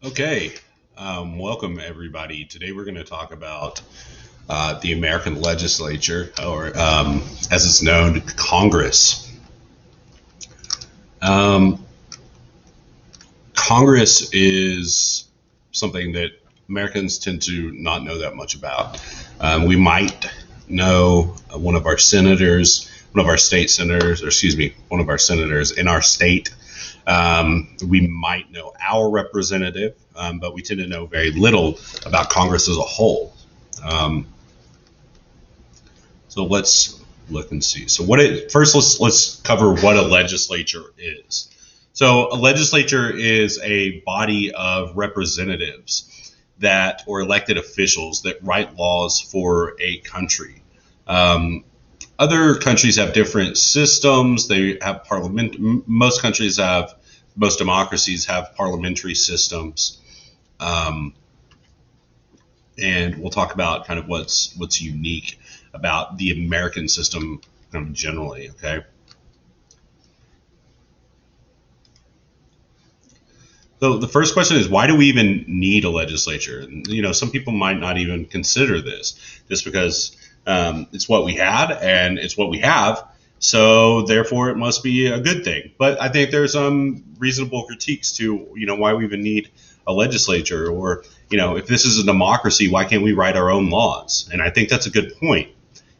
Okay, welcome everybody. Today we're going to talk about the American Legislature, or as it's known, Congress. Congress is something that Americans tend to not know that much about. We might know one of our senators, one of our state senators, or excuse me, one of our senators in our state. We might know our representative, but we tend to know very little about Congress as a whole. So let's look and see. So first let's cover what a legislature is. So a legislature is a body of representatives or elected officials that write laws for a country. Other countries have different systems. They have most democracies have parliamentary systems. And we'll talk about kind of what's unique about the American system kind of generally, okay? So the first question is, why do we even need a legislature? And, some people might not even consider this just because it's what we had and it's what we have. So therefore, it must be a good thing. But I think there's some reasonable critiques to, why we even need a legislature, or, if this is a democracy, why can't we write our own laws? And I think that's a good point.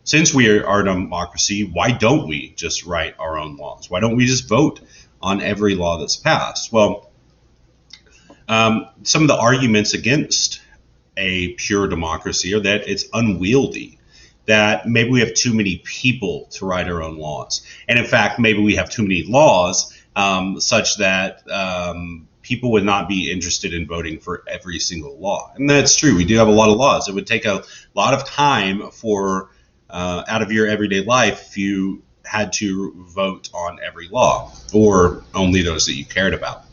Since we are a democracy, why don't we just write our own laws? Why don't we just vote on every law that's passed? Well, some of the arguments against a pure democracy are that it's unwieldy, that maybe we have too many people to write our own laws. And in fact, maybe we have too many laws such that people would not be interested in voting for every single law. And that's true. We do have a lot of laws. It would take a lot of time for out of your everyday life if you had to vote on every law, or only those that you cared about.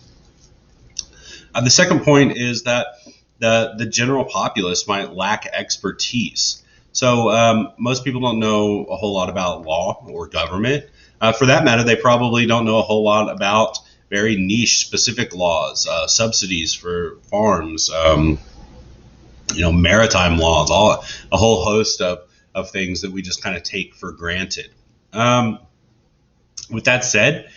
The second point is that the general populace might lack expertise. So most people don't know a whole lot about law or government. For that matter, they probably don't know a whole lot about very niche specific laws, subsidies for farms, maritime laws, a whole host of things that we just kind of take for granted. With that said,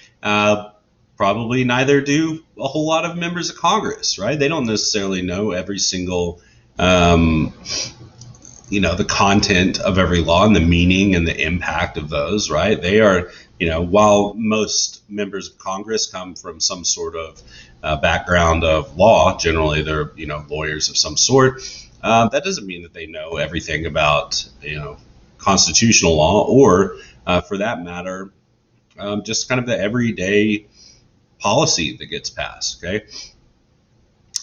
probably neither do a whole lot of members of Congress, right? They don't necessarily know every single, the content of every law and the meaning and the impact of those, right? They are, while most members of Congress come from some sort of background of law, generally they're, lawyers of some sort, that doesn't mean that they know everything about, constitutional law or, for that matter, just kind of the everyday policy that gets passed, okay?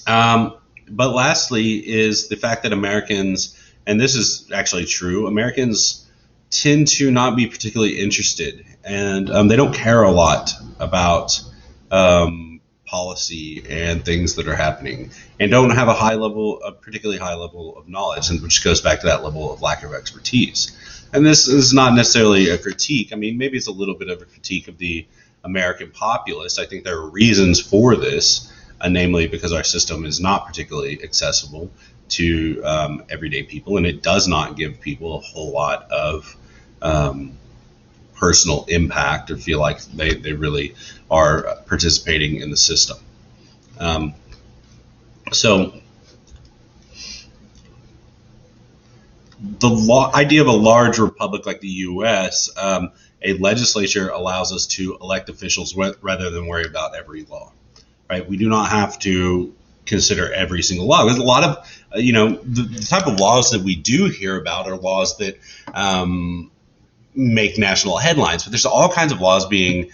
But lastly is the fact that Americans, and this is actually true, Americans tend to not be particularly interested, and they don't care a lot about policy and things that are happening, and don't have a particularly high level of knowledge, and which goes back to that level of lack of expertise. And this is not necessarily a critique. I mean, maybe it's a little bit of a critique of the American populace. I think there are reasons for this, namely because our system is not particularly accessible to everyday people, and it does not give people a whole lot of personal impact or feel like they really are participating in the system. So the idea of a large republic like the U.S., a legislature allows us to elect officials rather than worry about every law, right? We do not have to consider every single law. There's a lot of, the type of laws that we do hear about are laws that make national headlines, but there's all kinds of laws being,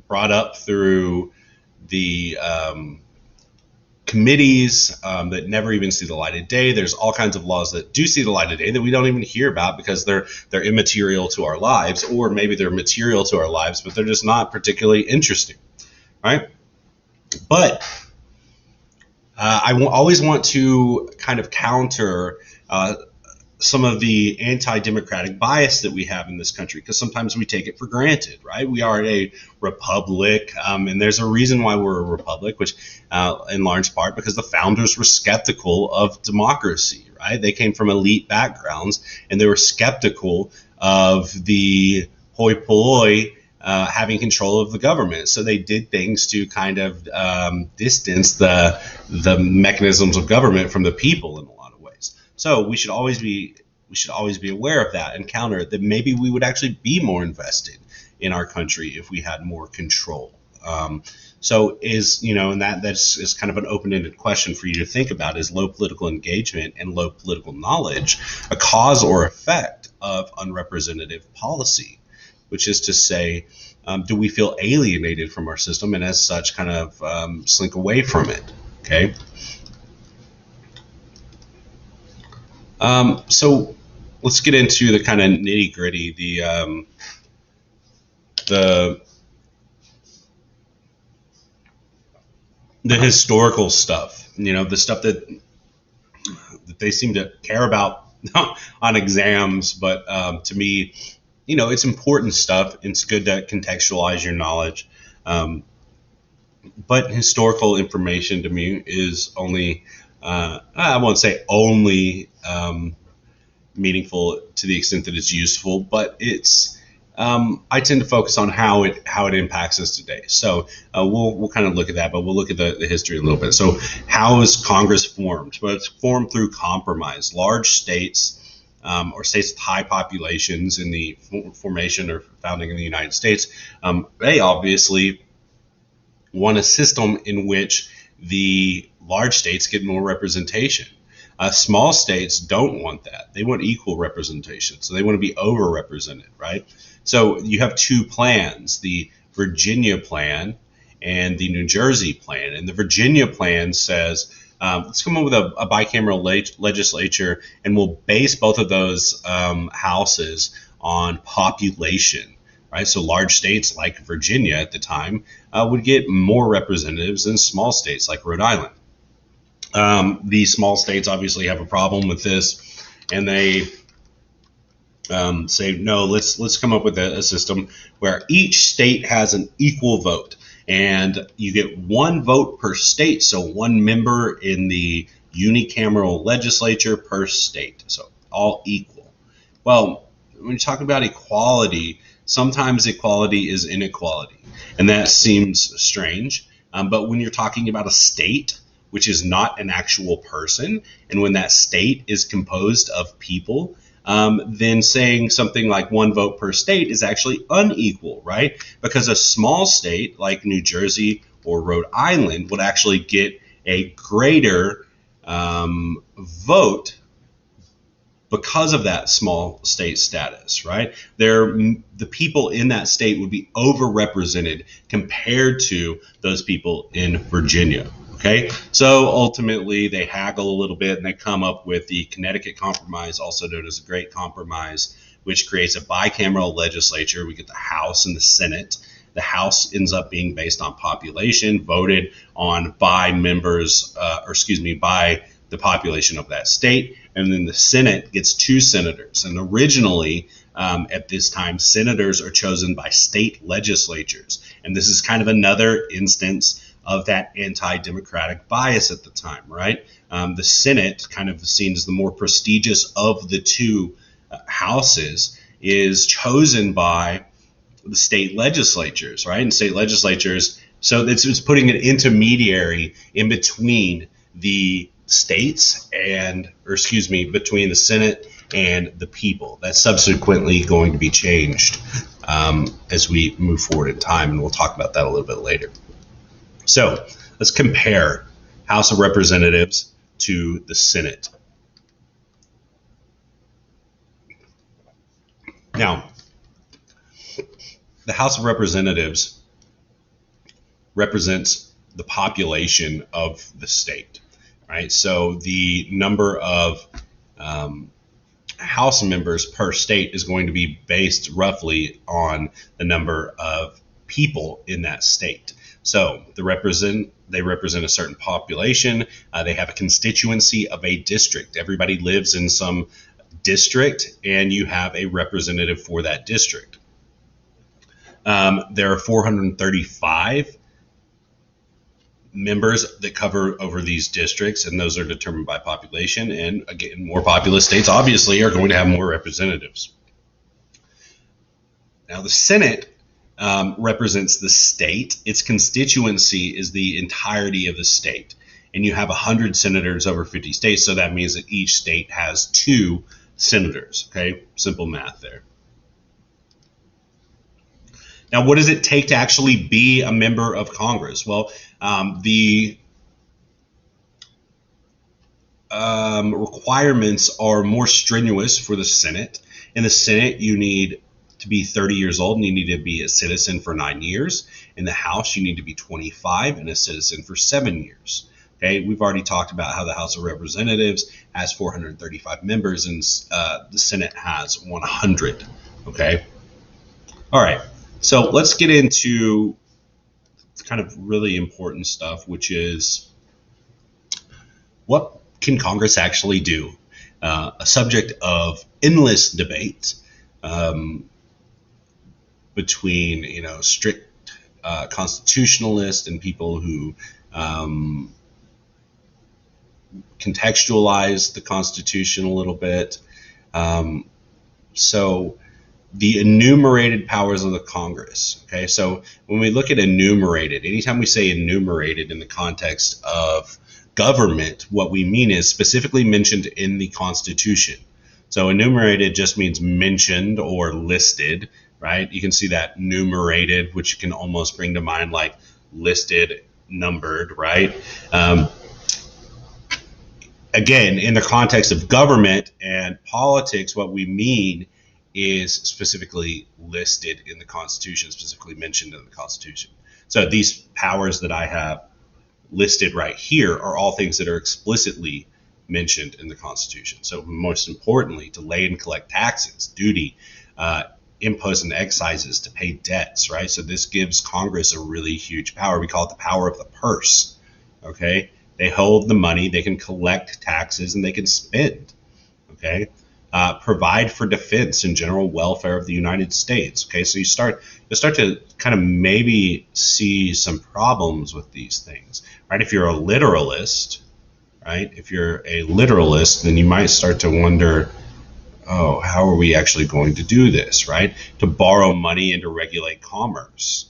brought up through the committees that never even see the light of day. There's all kinds of laws that do see the light of day that we don't even hear about because they're immaterial to our lives, or maybe they're material to our lives, but they're just not particularly interesting, right? But I always want to kind of counter some of the anti-democratic bias that we have in this country, because sometimes we take it for granted, right? We are a republic, and there's a reason why we're a republic, which in large part because the founders were skeptical of democracy, right? They came from elite backgrounds, and they were skeptical of the hoi polloi having control of the government. So they did things to kind of distance the mechanisms of government from the people in a lot of ways. So we should always be aware of that and counter it, that maybe we would actually be more invested in our country if we had more control. So and that's kind of an open-ended question for you to think about: is low political engagement and low political knowledge a cause or effect of unrepresentative policy? Which is to say, do we feel alienated from our system and as such kind of slink away from it? Okay. So let's get into the kind of nitty gritty, the historical stuff, the stuff that they seem to care about on exams. But to me, it's important stuff. It's good to contextualize your knowledge. But historical information to me is only, I won't say only meaningful to the extent that it's useful, but it's, I tend to focus on how it impacts us today. So we'll kind of look at that, but we'll look at the history a little bit. So how is Congress formed? Well, it's formed through compromise. Large states, or states with high populations in the formation or founding in the United States, they obviously want a system in which the large states get more representation. Small states don't want that. They want equal representation. So they want to be overrepresented, right? So you have two plans, the Virginia plan and the New Jersey plan. And the Virginia plan says, let's come up with a bicameral legislature, and we'll base both of those houses on population, right? So large states like Virginia at the time would get more representatives than small states like Rhode Island. The small states obviously have a problem with this, and they say, no, let's come up with a system where each state has an equal vote. And you get one vote per state, so one member in the unicameral legislature per state, so all equal. Well, when you're talking about equality, sometimes equality is inequality, and that seems strange. But when you're talking about a state, which is not an actual person, and when that state is composed of people, then saying something like one vote per state is actually unequal, right? Because a small state like New Jersey or Rhode Island would actually get a greater vote because of that small state status, right? The people in that state would be overrepresented compared to those people in Virginia. Okay, so ultimately they haggle a little bit and they come up with the Connecticut Compromise, also known as the Great Compromise, which creates a bicameral legislature. We get the House and the Senate. The House ends up being based on population, voted on by members, by the population of that state. And then the Senate gets 2 senators. And originally, at this time, senators are chosen by state legislatures. And this is kind of another instance of that anti-democratic bias at the time, right? The Senate, kind of seen as the more prestigious of the 2 houses, is chosen by the state legislatures, right? And state legislatures, so it's putting an intermediary in between the states between the Senate and the people. That's subsequently going to be changed as we move forward in time, and we'll talk about that a little bit later. So let's compare House of Representatives to the Senate. Now, the House of Representatives represents the population of the state, right? So the number of House members per state is going to be based roughly on the number of people in that state. So they represent a certain population. They have a constituency of a district. Everybody lives in some district and you have a representative for that district. There are 435 members that cover over these districts, and those are determined by population. And again, more populous states obviously are going to have more representatives. Now, the Senate represents the state. Its constituency is the entirety of the state. And you have 100 senators over 50 states, so that means that each state has 2 senators. Okay, simple math there. Now, what does it take to actually be a member of Congress? Well, the requirements are more strenuous for the Senate. In the Senate, you need to be 30 years old and you need to be a citizen for 9 years. In the House, you need to be 25 and a citizen for 7 years. Okay, we've already talked about how the House of Representatives has 435 members and the Senate has 100. Okay, all right. So let's get into kind of really important stuff, which is what can Congress actually do? A subject of endless debate between, strict constitutionalists and people who contextualize the Constitution a little bit. So the enumerated powers of the Congress. Okay, so when we look at enumerated, anytime we say enumerated in the context of government, what we mean is specifically mentioned in the Constitution. So enumerated just means mentioned or listed, right? You can see that numerated, which you can almost bring to mind like listed, numbered, right? Again, in the context of government and politics, what we mean is specifically listed in the Constitution, specifically mentioned in the Constitution. So these powers that I have listed right here are all things that are explicitly mentioned in the Constitution. So most importantly, to lay and collect taxes, duty, imposts and excises, to pay debts, right? So this gives Congress a really huge power. We call it the power of the purse, okay? They hold the money, they can collect taxes, and they can spend, okay? Provide for defense and general welfare of the United States. Okay, so you start to kind of maybe see some problems with these things, right? If you're a literalist, right? If you're a literalist, then you might start to wonder, oh, how are we actually going to do this, right? To borrow money and to regulate commerce,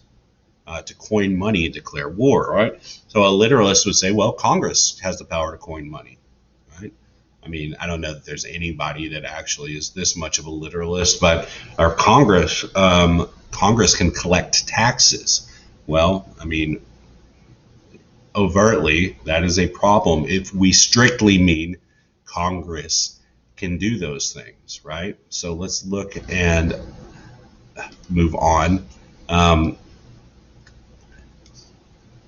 to coin money and declare war, right? So a literalist would say, well, Congress has the power to coin money. I mean, I don't know that there's anybody that actually is this much of a literalist, but our Congress can collect taxes. Well, I mean, overtly, that is a problem if we strictly mean Congress can do those things, right? So let's look and move on.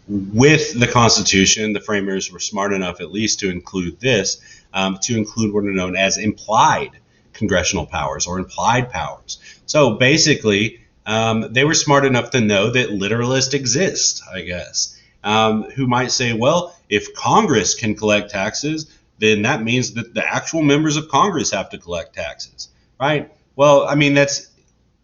With the Constitution, the framers were smart enough at least to include this, to include what are known as implied congressional powers or implied powers. So basically, they were smart enough to know that literalists exist, I guess, who might say, well, if Congress can collect taxes, then that means that the actual members of Congress have to collect taxes, right? Well, I mean, that's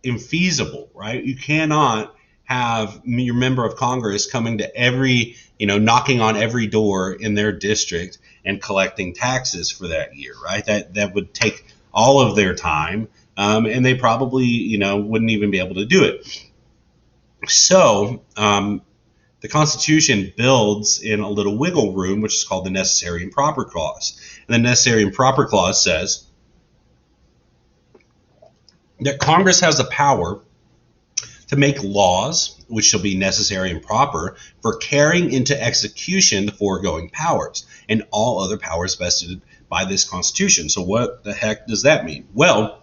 infeasible, right? You cannot have your member of Congress coming to every, knocking on every door in their district and collecting taxes for that year, right? That would take all of their time, and they probably, wouldn't even be able to do it. So the Constitution builds in a little wiggle room, which is called the Necessary and Proper Clause. And the Necessary and Proper Clause says that Congress has the power to make laws which shall be necessary and proper for carrying into execution the foregoing powers and all other powers vested by this Constitution. So what the heck does that mean? Well,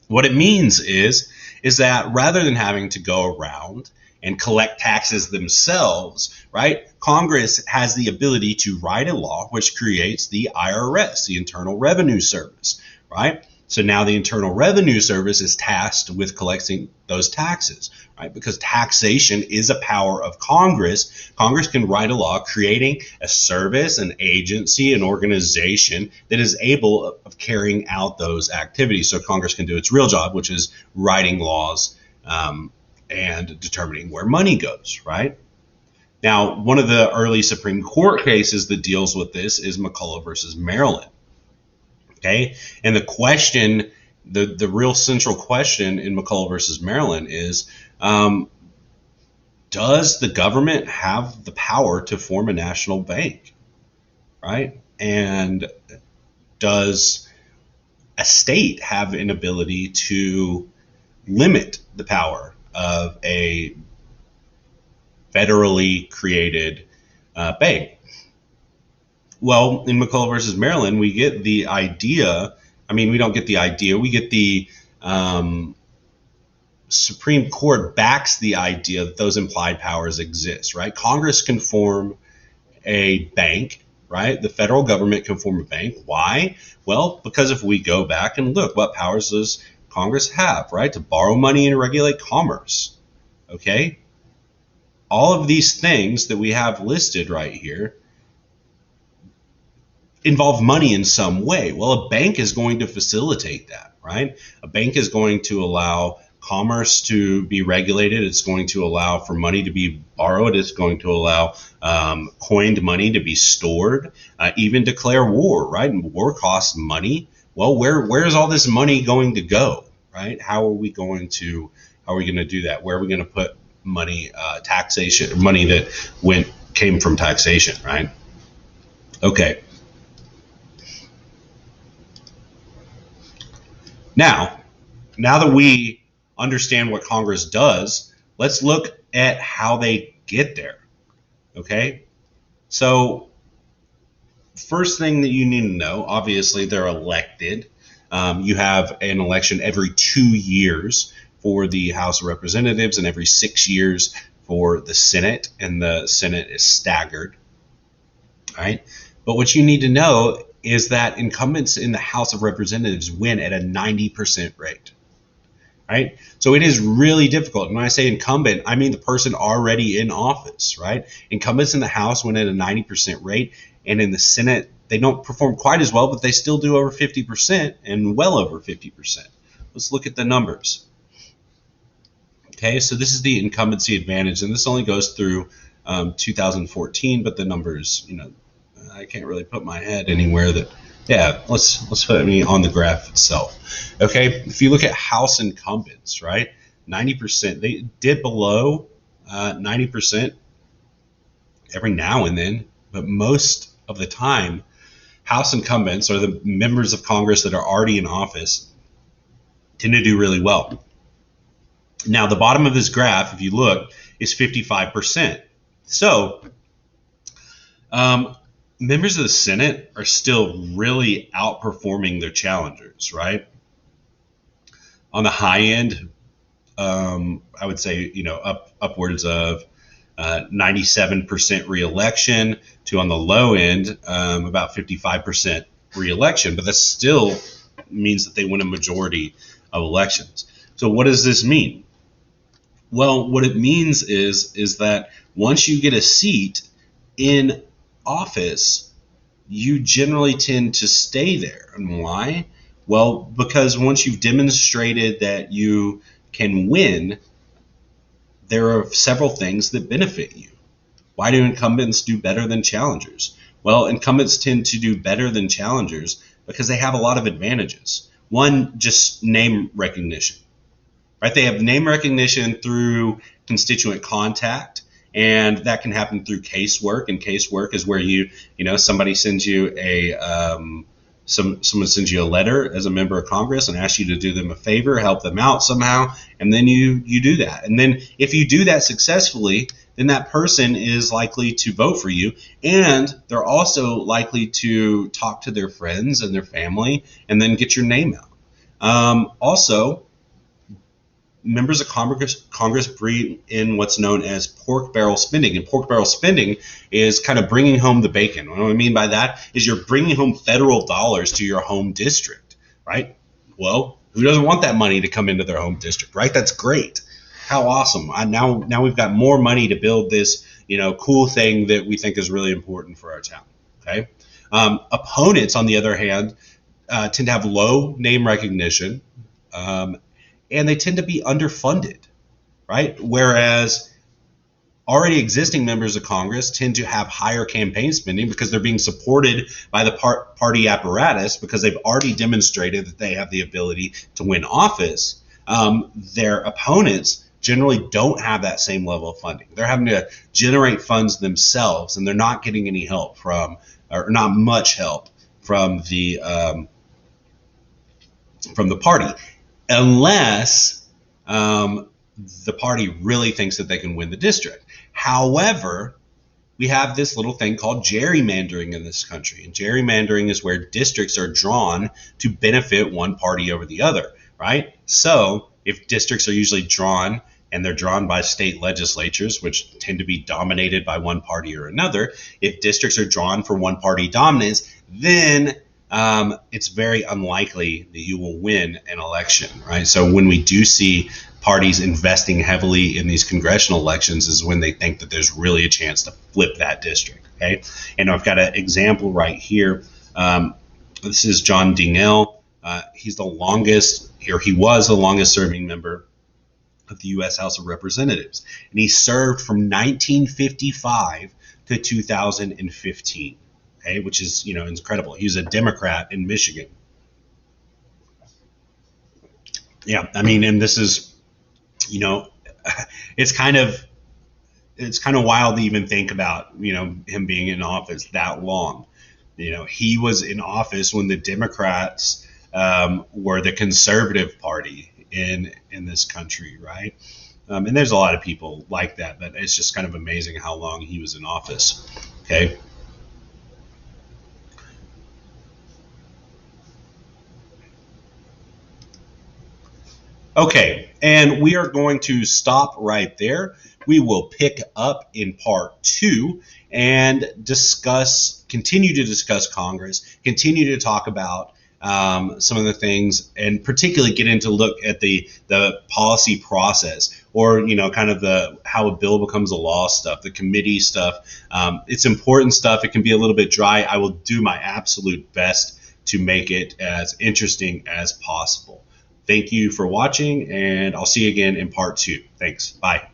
what it means is that rather than having to go around and collect taxes themselves, right, Congress has the ability to write a law which creates the IRS, the Internal Revenue Service, right? So now the Internal Revenue Service is tasked with collecting those taxes, right? Because taxation is a power of Congress. Congress can write a law creating a service, an agency, an organization that is able of carrying out those activities. So Congress can do its real job, which is writing laws and determining where money goes, right? Now, one of the early Supreme Court cases that deals with this is McCulloch versus Maryland. Okay, and the question, the real central question in McCulloch versus Maryland is, does the government have the power to form a national bank, right? And does a state have an ability to limit the power of a federally created bank? Well, in McCulloch versus Maryland, we get the idea. I mean, we don't get the idea. We get the Supreme Court backs the idea that those implied powers exist, right? Congress can form a bank, right? The federal government can form a bank. Why? Well, because if we go back and look, what powers does Congress have, right? To borrow money and regulate commerce, okay? All of these things that we have listed right here involve money in some way. Well, a bank is going to facilitate that, right? A bank is going to allow commerce to be regulated. It's going to allow for money to be borrowed. It's going to allow coined money to be stored, even declare war, right? And war costs money. Well, where is all this money going to go, right? How are we going to do that? Where are we going to put money, taxation, money that came from taxation, right? Okay. Now that we understand what Congress does, let's look at how they get there, okay? So first thing that you need to know, obviously they're elected. You have an election every 2 years for the House of Representatives and every 6 years for the Senate, and the Senate is staggered, right? But what you need to know is that incumbents in the House of Representatives win at a 90% rate, right? So it is really difficult. And when I say incumbent, I mean the person already in office, right? Incumbents in the House win at a 90% rate, and in the Senate, they don't perform quite as well, but they still do over 50% and well over 50%. Let's look at the numbers. Okay, so this is the incumbency advantage, and this only goes through 2014, but the numbers, I can't really put my head anywhere that, yeah, let's put me on the graph itself. Okay, if you look at House incumbents, right, 90%, they dip below 90% every now and then, but most of the time, House incumbents, or the members of Congress that are already in office, tend to do really well. Now, the bottom of this graph, if you look, is 55%. So, members of the Senate are still really outperforming their challengers, right? On the high end, I would say, upwards of 97% reelection, to on the low end, about 55% reelection. But that still means that they win a majority of elections. So what does this mean? Well, what it means is that once you get a seat in office, you generally tend to stay there. And why? Well, because once you've demonstrated that you can win, there are several things that benefit you. Why do incumbents do better than challengers? Well, incumbents tend to do better than challengers because they have a lot of advantages. One, just name recognition, right? They have name recognition through constituent contact, and that can happen through casework. And casework is where somebody sends you someone sends you a letter as a member of Congress and asks you to do them a favor, help them out somehow, and then you do that. And then if you do that successfully, then that person is likely to vote for you, and they're also likely to talk to their friends and their family and then get your name out. Also, members of Congress bring in what's known as pork barrel spending. And pork barrel spending is kind of bringing home the bacon. What I mean by that is you're bringing home federal dollars to your home district, right? Well, who doesn't want that money to come into their home district, right? That's great. How awesome. Now we've got more money to build this, cool thing that we think is really important for our town. Okay. Opponents, on the other hand, tend to have low name recognition, and they tend to be underfunded, right? Whereas already existing members of Congress tend to have higher campaign spending because they're being supported by the party apparatus because they've already demonstrated that they have the ability to win office. Their opponents generally don't have that same level of funding. They're having to generate funds themselves, and they're not getting any help from, or not much help from the party, unless the party really thinks that they can win the district. However, we have this little thing called gerrymandering in this country. And gerrymandering is where districts are drawn to benefit one party over the other, right? So if districts are usually drawn, and they're drawn by state legislatures, which tend to be dominated by one party or another, if districts are drawn for one party dominance, then it's very unlikely that you will win an election, right? So when we do see parties investing heavily in these congressional elections is when they think that there's really a chance to flip that district, okay? And I've got an example right here. This is John Dingell. He's the longest, or he was the longest serving member of the U.S. House of Representatives. And he served from 1955 to 2015, okay, which is, incredible. He was a Democrat in Michigan. Yeah, I mean, and this is, it's kind of wild to even think about, him being in office that long. He was in office when the Democrats were the conservative party in this country, right? And there's a lot of people like that, but it's just kind of amazing how long he was in office. Okay. Okay, and we are going to stop right there. We will pick up in part 2 and continue to discuss Congress, continue to talk about some of the things, and particularly get into look at the policy process, or kind of how a bill becomes a law stuff, the committee stuff. It's important stuff. It can be a little bit dry. I will do my absolute best to make it as interesting as possible. Thank you for watching, and I'll see you again in part 2. Thanks. Bye.